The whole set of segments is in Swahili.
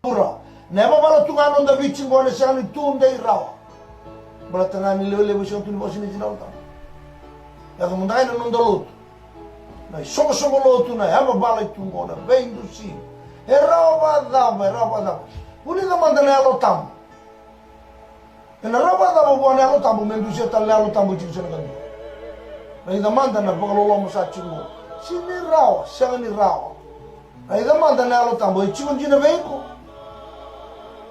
Pura. Never bala tungan on the beach in one sani tune day raw. But tangani level siya tuni mo siniginaw ta. Yaga munday na nung dalot. Na somo loto na haba bala tungo na bem do si. Eraba da. Uni da manda na alo tam. Na raba da bo na alo tam men do siya tal alo tam chi siya na. Na da manda na pagalo mo sa chingo. Sini raw, siya ni raw. Na da manda na alo tam bo chingo jina beko.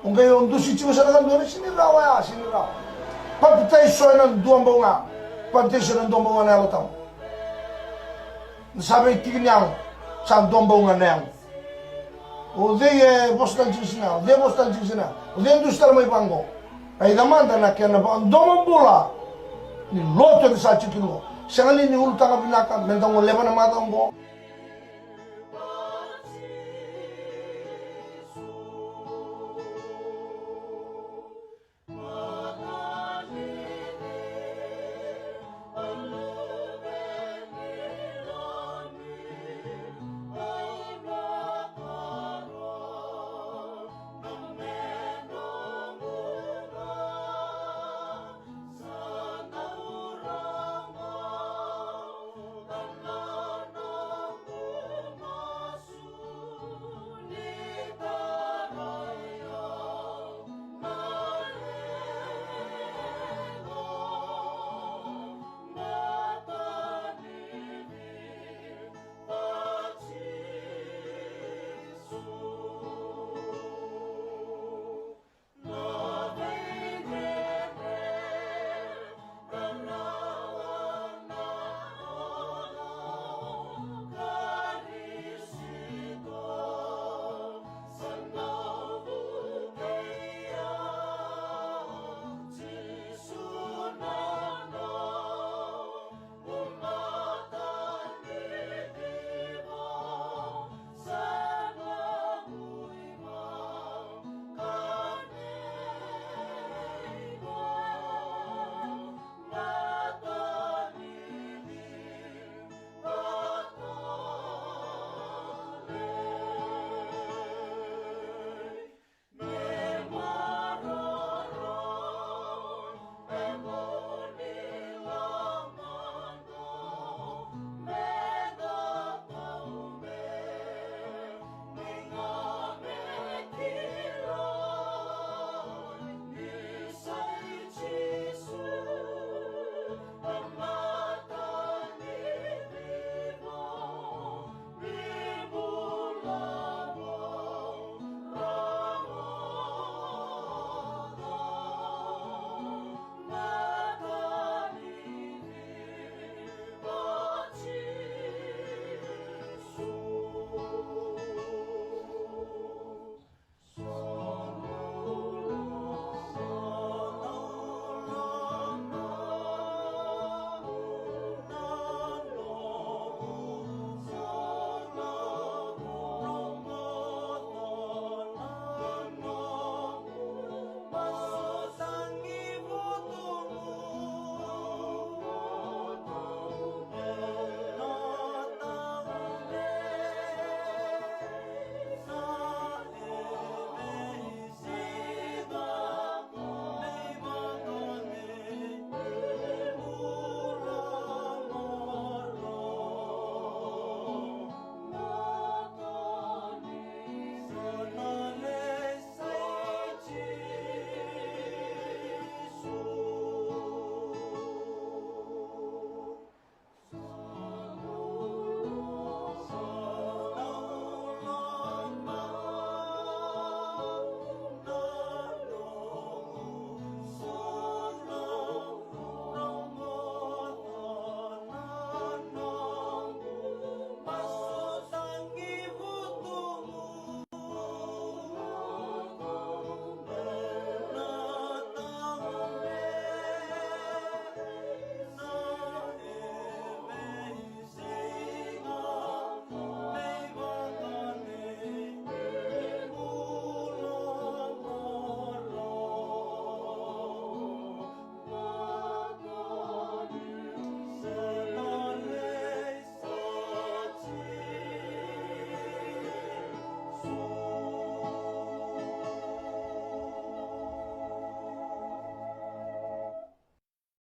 Ungay on do si chingo sa na do sini raw ya, sini raw. Pagtay so na duambo nga. Pagtay ng dombo nga nelo tam. Sabi tignyang sa dombo nga nelo. O de postal chisina, de postal chisina. O de industria may pango. Ay damanda na kaya na ba ang dombo bula ni loto ni sa chikino. Siya nga ni ulta ka binaka, mentang wala pa na matang ko.